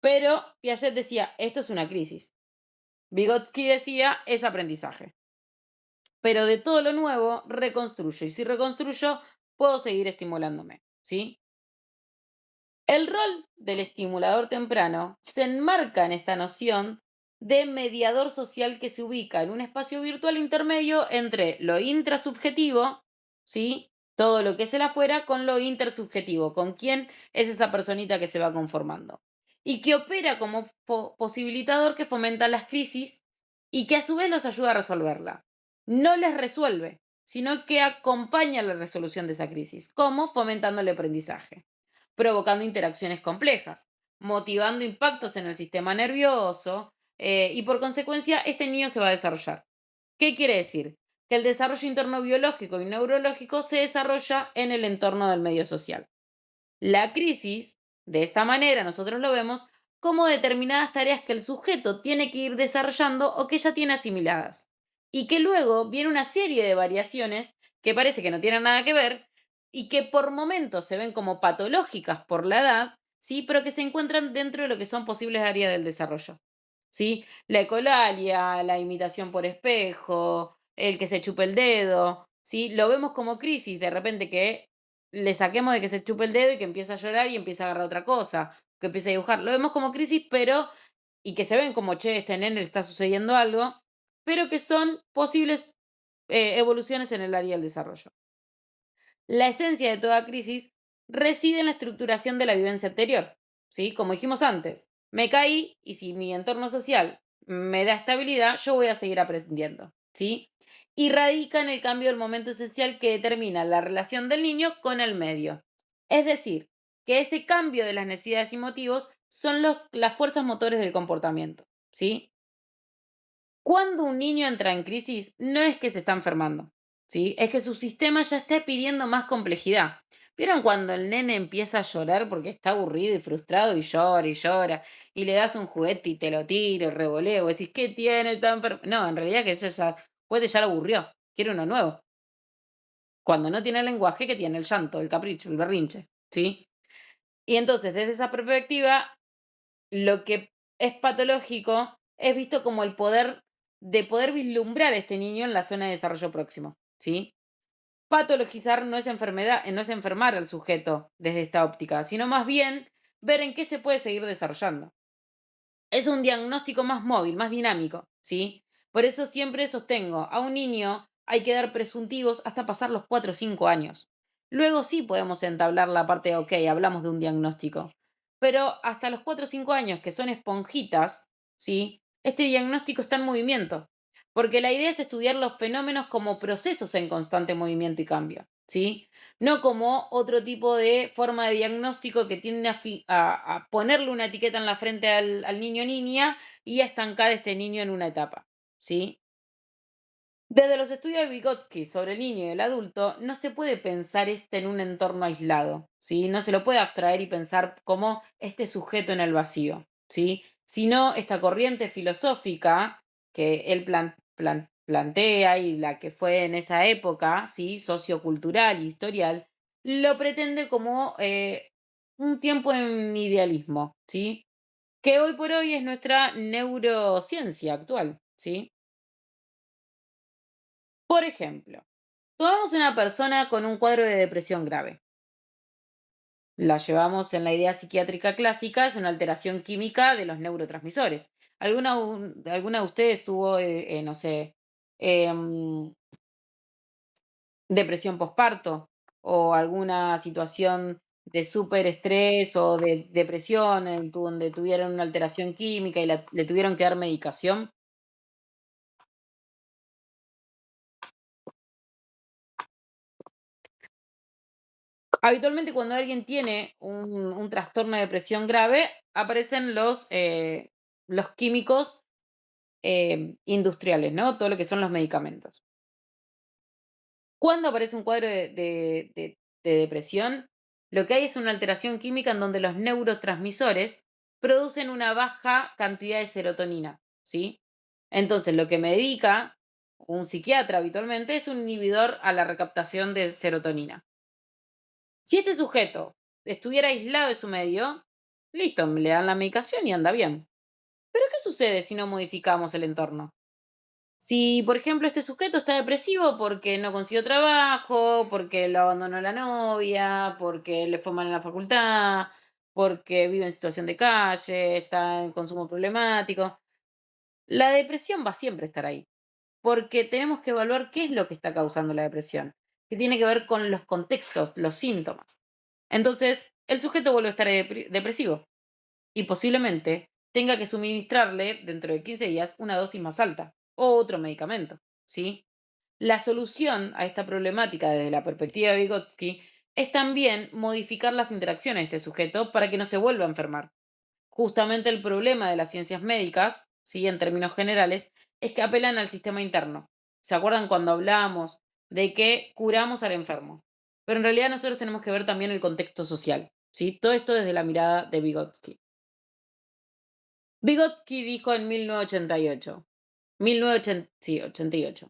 Pero Piaget decía, esto es una crisis. Vygotsky decía, es aprendizaje. Pero de todo lo nuevo reconstruyo. Y si reconstruyo, puedo seguir estimulándome. ¿Sí? El rol del estimulador temprano se enmarca en esta noción de mediador social que se ubica en un espacio virtual intermedio entre lo intrasubjetivo, ¿sí? Todo lo que es el afuera, con lo intersubjetivo, con quién es esa personita que se va conformando. Y que opera como posibilitador que fomenta las crisis y que a su vez los ayuda a resolverla. No les resuelve, sino que acompaña la resolución de esa crisis, como fomentando el aprendizaje, provocando interacciones complejas, motivando impactos en el sistema nervioso y por consecuencia este niño se va a desarrollar. ¿Qué quiere decir? Que el desarrollo interno biológico y neurológico se desarrolla en el entorno del medio social. La crisis, de esta manera nosotros lo vemos como determinadas tareas que el sujeto tiene que ir desarrollando o que ya tiene asimiladas. Y que luego viene una serie de variaciones que parece que no tienen nada que ver y que por momentos se ven como patológicas por la edad, ¿sí? Pero que se encuentran dentro de lo que son posibles áreas del desarrollo. ¿Sí? La ecolalia, la imitación por espejo, el que se chupe el dedo, ¿sí? Lo vemos como crisis, de repente que le saquemos de que se chupe el dedo y que empieza a llorar y empieza a agarrar otra cosa, que empieza a dibujar. Lo vemos como crisis, pero, y que se ven como, che, este nene le está sucediendo algo, pero que son posibles evoluciones en el área del desarrollo. La esencia de toda crisis reside en la estructuración de la vivencia anterior, ¿sí? Como dijimos antes, me caí y si mi entorno social me da estabilidad, yo voy a seguir aprendiendo, ¿sí? Y radica en el cambio del momento esencial que determina la relación del niño con el medio. Es decir, que ese cambio de las necesidades y motivos son las fuerzas motores del comportamiento, ¿sí? Cuando un niño entra en crisis, no es que se está enfermando, ¿sí? Es que su sistema ya está pidiendo más complejidad. ¿Vieron cuando el nene empieza a llorar porque está aburrido y frustrado y llora, y le das un juguete y te lo tira y revolea, o decís, ¿qué tiene? Está enfermo. No, en realidad que ella ya, puede ya lo aburrió, quiere uno nuevo. Cuando no tiene lenguaje, que tiene el llanto, el capricho, el berrinche, ¿sí? Y entonces, desde esa perspectiva, lo que es patológico es visto como el poder de poder vislumbrar a este niño en la zona de desarrollo próximo, ¿sí? Patologizar no es enfermedad, no es enfermar al sujeto desde esta óptica, sino más bien ver en qué se puede seguir desarrollando. Es un diagnóstico más móvil, más dinámico, ¿sí? Por eso siempre sostengo, a un niño hay que dar presuntivos hasta pasar los 4 o 5 años. Luego sí podemos entablar la parte de, ok, hablamos de un diagnóstico. Pero hasta los 4 o 5 años, que son esponjitas, ¿sí? Este diagnóstico está en movimiento. Porque la idea es estudiar los fenómenos como procesos en constante movimiento y cambio, ¿sí? No como otro tipo de forma de diagnóstico que tiende a ponerle una etiqueta en la frente al niño o niña y a estancar a este niño en una etapa, ¿sí? Desde los estudios de Vygotsky sobre el niño y el adulto, no se puede pensar este en un entorno aislado, ¿sí? No se lo puede abstraer y pensar como este sujeto en el vacío, ¿sí? Sino esta corriente filosófica que él plantea y la que fue en esa época, ¿sí? Sociocultural y historial, lo pretende como un tiempo en idealismo, ¿sí? Que hoy por hoy es nuestra neurociencia actual, ¿sí? Por ejemplo, tomamos una persona con un cuadro de depresión grave. La llevamos en la idea psiquiátrica clásica, es una alteración química de los neurotransmisores. ¿Alguna de ustedes tuvo, no sé, em, depresión postparto o alguna situación de súper estrés o de depresión donde tuvieron una alteración química y le tuvieron que dar medicación? Habitualmente cuando alguien tiene un trastorno de depresión grave, aparecen los químicos industriales, ¿no? Todo lo que son los medicamentos. Cuando aparece un cuadro de depresión, lo que hay es una alteración química en donde los neurotransmisores producen una baja cantidad de serotonina, ¿sí? Entonces, lo que medica un psiquiatra habitualmente es un inhibidor a la recaptación de serotonina. Si este sujeto estuviera aislado de su medio, listo, le dan la medicación y anda bien. Pero ¿qué sucede si no modificamos el entorno? Si, por ejemplo, este sujeto está depresivo porque no consiguió trabajo, porque lo abandonó la novia, porque le fue mal en la facultad, porque vive en situación de calle, está en consumo problemático, la depresión va siempre a estar ahí, porque tenemos que evaluar qué es lo que está causando la depresión, que tiene que ver con los contextos, los síntomas. Entonces, el sujeto vuelve a estar depresivo y posiblemente tenga que suministrarle dentro de 15 días una dosis más alta o otro medicamento, ¿sí? La solución a esta problemática desde la perspectiva de Vygotsky es también modificar las interacciones de este sujeto para que no se vuelva a enfermar. Justamente el problema de las ciencias médicas, ¿sí? En términos generales, es que apelan al sistema interno. ¿Se acuerdan cuando hablamos de que curamos al enfermo? Pero en realidad nosotros tenemos que ver también el contexto social, ¿sí? Todo esto desde la mirada de Vygotsky. Vygotsky dijo en 1988, 1980, sí, 88.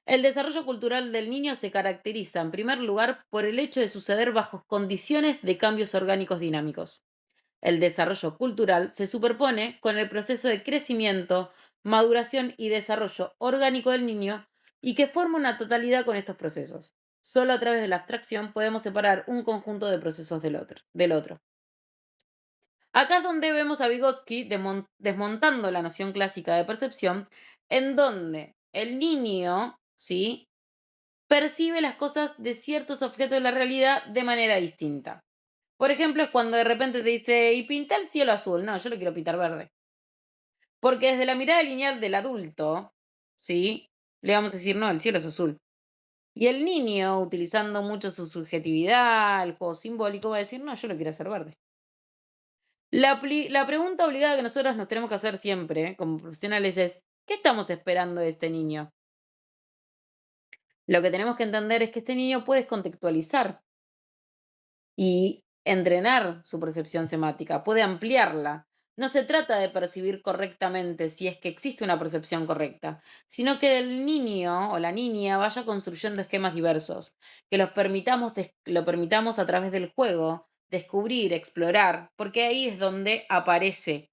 El desarrollo cultural del niño se caracteriza, en primer lugar, por el hecho de suceder bajo condiciones de cambios orgánicos dinámicos. El desarrollo cultural se superpone con el proceso de crecimiento, maduración y desarrollo orgánico del niño y que forma una totalidad con estos procesos. Solo a través de la abstracción podemos separar un conjunto de procesos del otro. Acá es donde vemos a Vygotsky desmontando la noción clásica de percepción, en donde el niño, ¿sí?, percibe las cosas de ciertos objetos de la realidad de manera distinta. Por ejemplo, es cuando de repente te dice, y pinta el cielo azul. No, yo lo quiero pintar verde. Porque desde la mirada lineal del adulto, ¿sí?, le vamos a decir, no, el cielo es azul. Y el niño, utilizando mucho su subjetividad, el juego simbólico, va a decir, no, yo lo quiero hacer verde. La pregunta obligada que nosotros nos tenemos que hacer siempre, como profesionales, es: ¿qué estamos esperando de este niño? Lo que tenemos que entender es que este niño puede contextualizar y entrenar su percepción semática, puede ampliarla. No se trata de percibir correctamente si es que existe una percepción correcta, sino que el niño o la niña vaya construyendo esquemas diversos, que lo permitamos a través del juego descubrir, explorar, porque ahí es donde aparece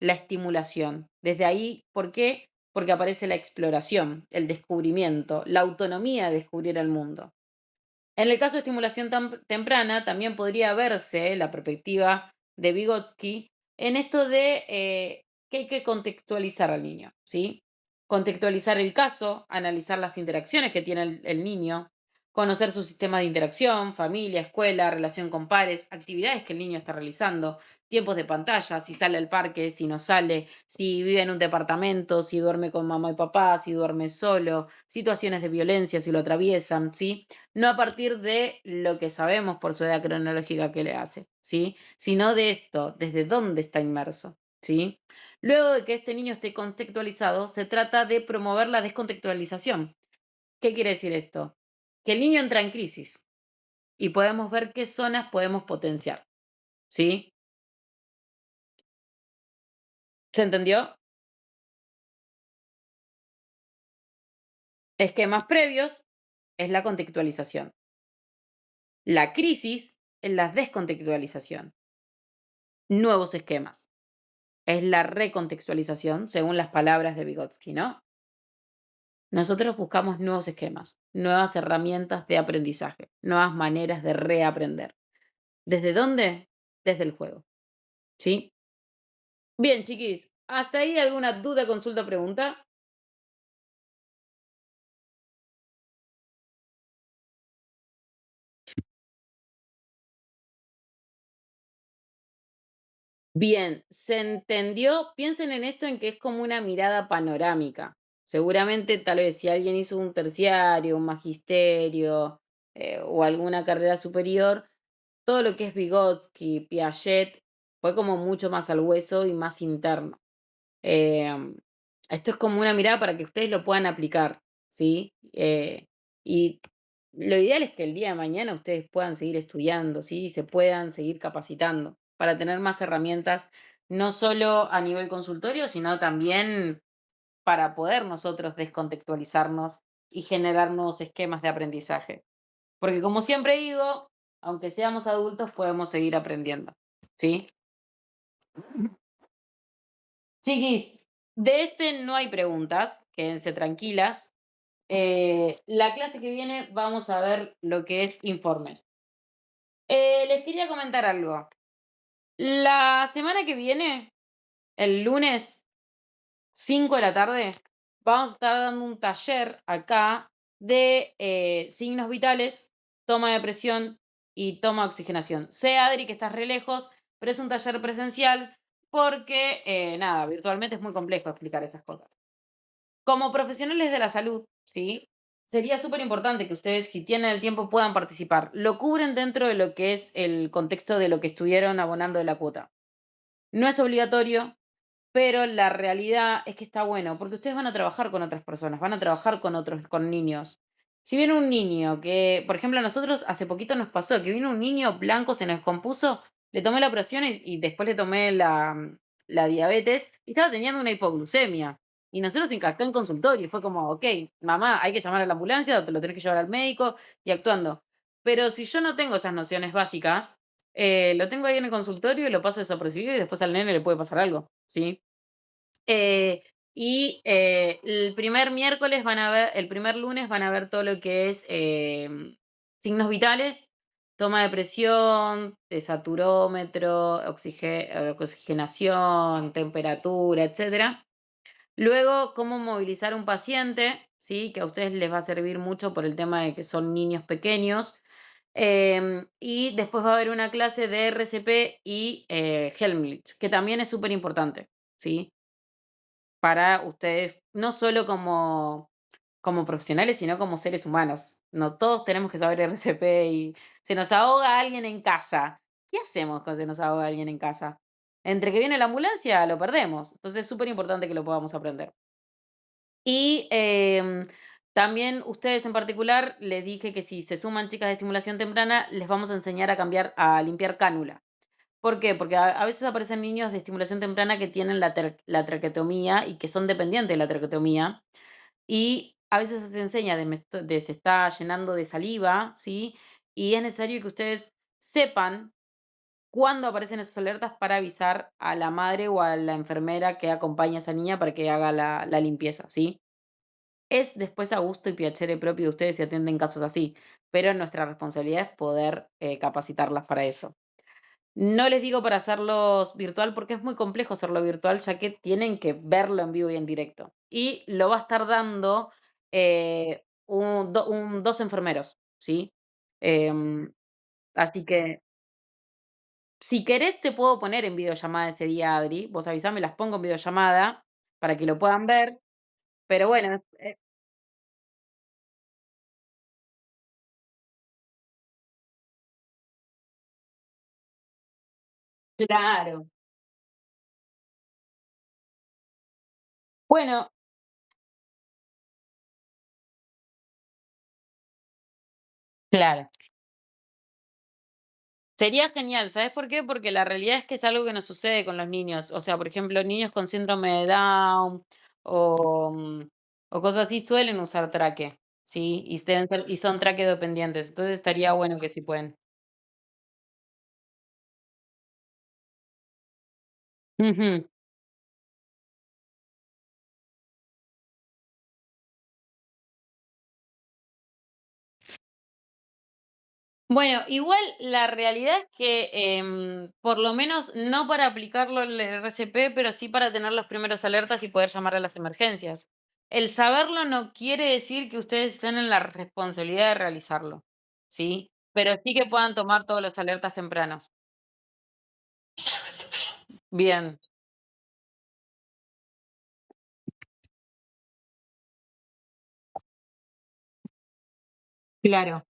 la estimulación. Desde ahí, ¿por qué? Porque aparece la exploración, el descubrimiento, la autonomía de descubrir el mundo. En el caso de estimulación temprana, también podría verse la perspectiva de Vygotsky en esto de que hay que contextualizar al niño, ¿sí? Contextualizar el caso, analizar las interacciones que tiene el niño, conocer su sistema de interacción, familia, escuela, relación con pares, actividades que el niño está realizando, tiempos de pantalla, si sale al parque, si no sale, si vive en un departamento, si duerme con mamá y papá, si duerme solo, situaciones de violencia, si lo atraviesan, ¿sí? No a partir de lo que sabemos por su edad cronológica que le hace, ¿sí? Sino de esto, desde dónde está inmerso, ¿sí? Luego de que este niño esté contextualizado, se trata de promover la descontextualización. ¿Qué quiere decir esto? Que el niño entra en crisis y podemos ver qué zonas podemos potenciar, ¿sí? ¿Se entendió? Esquemas previos es la contextualización. La crisis es la descontextualización. Nuevos esquemas es la recontextualización, según las palabras de Vygotsky, ¿no? Nosotros buscamos nuevos esquemas, nuevas herramientas de aprendizaje, nuevas maneras de reaprender. ¿Desde dónde? Desde el juego, ¿sí? Bien, chiquis, ¿hasta ahí alguna duda, consulta, pregunta? Bien, ¿se entendió? Piensen en esto en que es como una mirada panorámica. Seguramente, tal vez, si alguien hizo un terciario, un magisterio o alguna carrera superior, todo lo que es Vygotsky, Piaget, fue como mucho más al hueso y más interno. Em, Esto es como una mirada para que ustedes lo puedan aplicar, ¿sí? Y lo ideal es que el día de mañana ustedes puedan seguir estudiando, ¿sí? Y se puedan seguir capacitando para tener más herramientas, no solo a nivel consultorio, sino también para poder nosotros descontextualizarnos y generar nuevos esquemas de aprendizaje. Porque como siempre digo, aunque seamos adultos, podemos seguir aprendiendo, ¿sí? Chiquis, de este no hay preguntas, quédense tranquilas. La clase que viene vamos a ver lo que es informes. Les quería comentar algo. La semana que viene, el lunes, 5 de la tarde, vamos a estar dando un taller acá de signos vitales, toma de presión y toma de oxigenación. Sé, Adri, que estás re lejos, pero es un taller presencial porque, nada, virtualmente es muy complejo explicar esas cosas. Como profesionales de la salud, ¿sí? Sería súper importante que ustedes, si tienen el tiempo, puedan participar. Lo cubren dentro de lo que es el contexto de lo que estuvieron abonando de la cuota. No es obligatorio, pero la realidad es que está bueno, porque ustedes van a trabajar con otras personas, van a trabajar con otros, con niños. Si viene un niño que, por ejemplo, a nosotros hace poquito nos pasó que vino un niño blanco, se nos descompuso, le tomé la presión y después le tomé la diabetes y estaba teniendo una hipoglucemia. Y nosotros se encajó en consultorio y fue como, ok, mamá, hay que llamar a la ambulancia, te lo tenés que llevar al médico y actuando. Pero si yo no tengo esas nociones básicas, lo tengo ahí en el consultorio y lo paso desapercibido y después al nene le puede pasar algo, ¿sí? Eh, el primer miércoles van a ver, el primer lunes van a ver todo lo que es signos vitales, toma de presión, de saturómetro, oxigenación, temperatura, etcétera. Luego, cómo movilizar un paciente, ¿sí? Que a ustedes les va a servir mucho por el tema de que son niños pequeños. Y después va a haber una clase de RCP y Helmholtz, que también es súper importante, ¿sí? Para ustedes, no solo como profesionales, sino como seres humanos. No todos tenemos que saber RCP y se nos ahoga alguien en casa. ¿Qué hacemos cuando se nos ahoga alguien en casa? Entre que viene la ambulancia, lo perdemos. Entonces es súper importante que lo podamos aprender. Y también ustedes en particular, les dije que si se suman chicas de estimulación temprana, les vamos a enseñar a cambiar, a limpiar cánula. ¿Por qué? Porque a veces aparecen niños de estimulación temprana que tienen la traqueotomía y que son dependientes de la traqueotomía. Y a veces se enseña de se está llenando de saliva, ¿sí? Y es necesario que ustedes sepan cuándo aparecen esas alertas para avisar a la madre o a la enfermera que acompaña a esa niña para que haga la limpieza, ¿sí? Es después a gusto y piacere propio de ustedes si atienden casos así, pero nuestra responsabilidad es poder capacitarlas para eso. No les digo para hacerlos virtual porque es muy complejo hacerlo virtual, ya que tienen que verlo en vivo y en directo. Y lo va a estar dando dos enfermeros. ¿sí? Em, Así que si querés te puedo poner en videollamada ese día, Adri. Vos avísame, las pongo en videollamada para que lo puedan ver. Pero bueno, claro. Bueno, claro. Sería genial, ¿sabes por qué? Porque la realidad es que es algo que nos sucede con los niños. O sea, por ejemplo, niños con síndrome de Down o, o cosas así suelen usar traque, ¿sí? Y son traque dependientes. Entonces estaría bueno que si pueden. Ujú. Bueno, igual la realidad es que, por lo menos no para aplicarlo el RCP, pero sí para tener los primeros alertas y poder llamar a las emergencias. El saberlo no quiere decir que ustedes estén en la responsabilidad de realizarlo, ¿sí? Pero sí que puedan tomar todos los alertas tempranos. Bien, claro,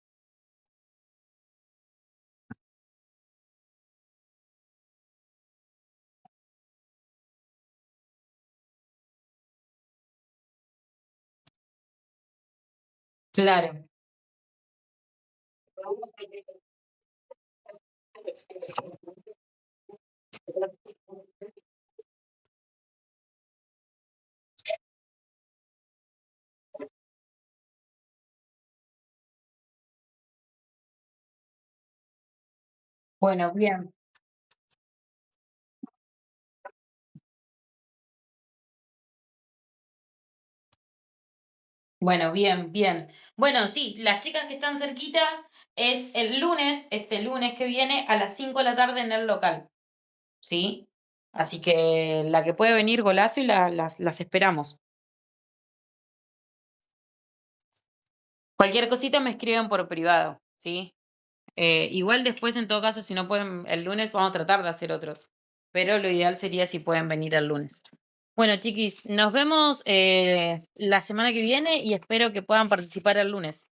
claro. Bueno, bien. Bueno, bien, bien. Bueno, sí, las chicas que están cerquitas es el lunes, este lunes que viene a las 5 de la tarde en el local. ¿Sí? Así que la que puede venir, golazo, y las esperamos. Cualquier cosita me escriben por privado, ¿sí? Igual después, en todo caso, si no pueden el lunes, vamos a tratar de hacer otros. Pero lo ideal sería si pueden venir el lunes. Bueno, chiquis, nos vemos la semana que viene y espero que puedan participar el lunes.